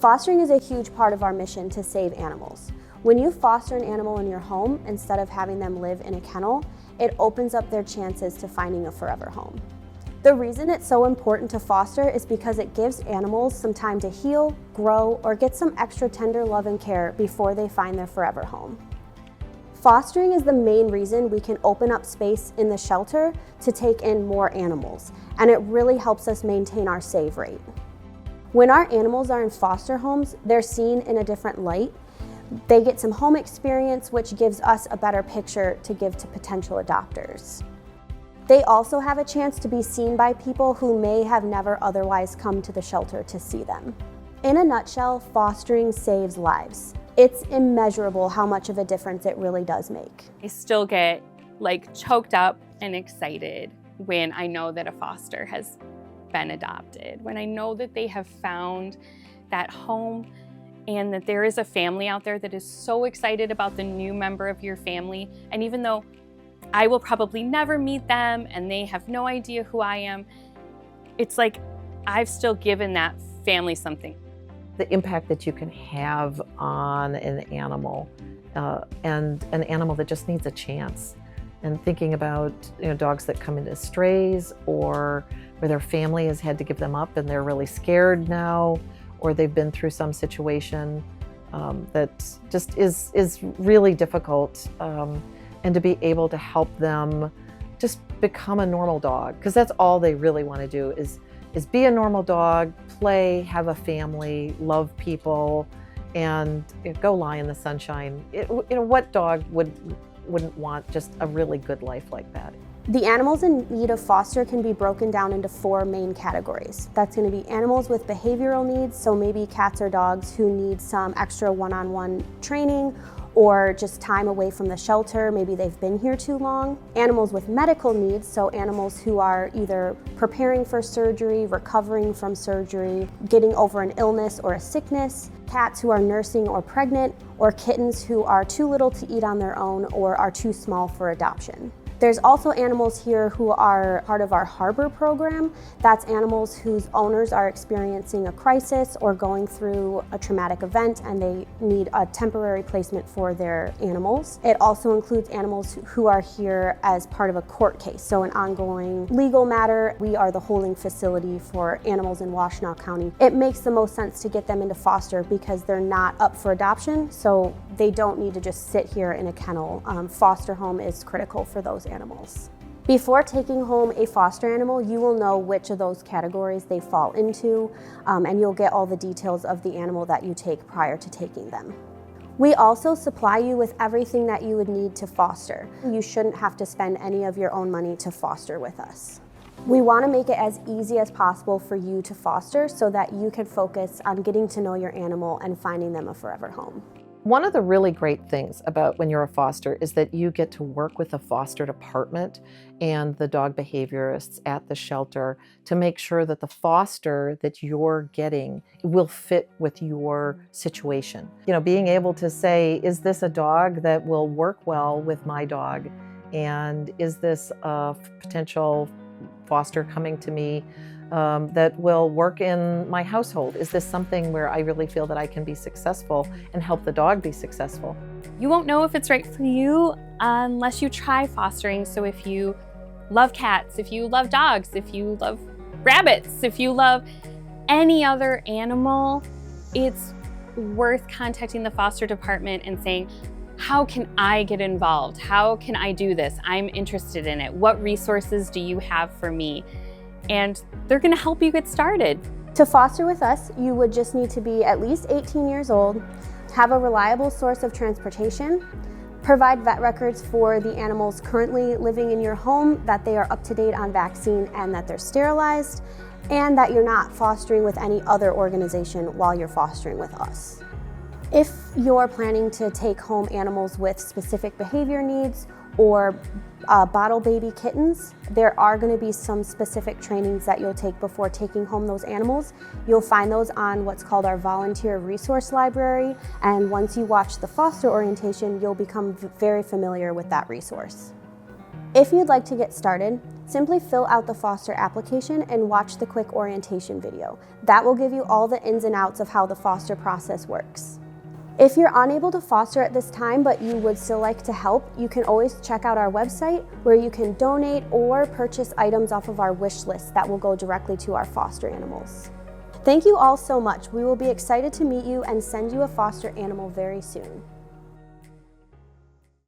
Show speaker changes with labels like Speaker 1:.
Speaker 1: Fostering is a huge part of our mission to save animals. When you foster an animal in your home, instead of having them live in a kennel, it opens up their chances to finding a forever home. The reason it's so important to foster is because it gives animals some time to heal, grow, or get some extra tender love and care before they find their forever home. Fostering is the main reason we can open up space in the shelter to take in more animals, and it really helps us maintain our save rate. When our animals are in foster homes, they're seen in a different light. They get some home experience, which gives us a better picture to give to potential adopters. They also have a chance to be seen by people who may have never otherwise come to the shelter to see them. In a nutshell, fostering saves lives. It's immeasurable how much of a difference it really does make.
Speaker 2: I still get choked up and excited when I know that a foster has been adopted, when I know that they have found that home and that there is a family out there that is so excited about the new member of your family. And even though I will probably never meet them and they have no idea who I am, it's like I've still given that family something.
Speaker 3: The impact that you can have on an animal and an animal that just needs a chance. And thinking about dogs that come in as strays, or where their family has had to give them up and they're really scared now, or they've been through some situation that just is really difficult, and to be able to help them just become a normal dog, because that's all they really want to do is be a normal dog, play, have a family, love people, and go lie in the sunshine. What dog wouldn't want just a really good life like that?
Speaker 1: The animals in need of foster can be broken down into 4 main categories. That's going to be animals with behavioral needs, so maybe cats or dogs who need some extra one-on-one training or just time away from the shelter, maybe they've been here too long. Animals with medical needs, so animals who are either preparing for surgery, recovering from surgery, getting over an illness or a sickness. Cats who are nursing or pregnant, or kittens who are too little to eat on their own or are too small for adoption. There's also animals here who are part of our Harbor program. That's animals whose owners are experiencing a crisis or going through a traumatic event and they need a temporary placement for their animals. It also includes animals who are here as part of a court case, so an ongoing legal matter. We are the holding facility for animals in Washtenaw County. It makes the most sense to get them into foster because they're not up for adoption, so they don't need to just sit here in a kennel. Foster home is critical for those animals. Before taking home a foster animal, you will know which of those categories they fall into, and you'll get all the details of the animal that you take prior to taking them. We also supply you with everything that you would need to foster. You shouldn't have to spend any of your own money to foster with us. We want to make it as easy as possible for you to foster so that you can focus on getting to know your animal and finding them a forever home.
Speaker 3: One of the really great things about when you're a foster is that you get to work with the foster department and the dog behaviorists at the shelter to make sure that the foster that you're getting will fit with your situation. Being able to say, is this a dog that will work well with my dog? And is this a potential foster coming to me that will work in my household? Is this something where I really feel that I can be successful and help the dog be successful?
Speaker 2: You won't know if it's right for you unless you try fostering. So if you love cats, if you love dogs, if you love rabbits, if you love any other animal, it's worth contacting the foster department and saying, how can I get involved? How can I do this? I'm interested in it. What resources do you have for me? And they're going to help you get started.
Speaker 1: To foster with us, you would just need to be at least 18 years old, have a reliable source of transportation, provide vet records for the animals currently living in your home, that they are up to date on vaccine and that they're sterilized, and that you're not fostering with any other organization while you're fostering with us. If you're planning to take home animals with specific behavior needs or bottle baby kittens, there are going to be some specific trainings that you'll take before taking home those animals. You'll find those on what's called our volunteer resource library, and once you watch the foster orientation, you'll become very familiar with that resource. If you'd like to get started, Simply fill out the foster application and watch the quick orientation video. That will give you all the ins and outs of how the foster process works. If you're unable to foster at this time, but you would still like to help, you can always check out our website where you can donate or purchase items off of our wish list that will go directly to our foster animals. Thank you all so much. We will be excited to meet you and send you a foster animal very soon.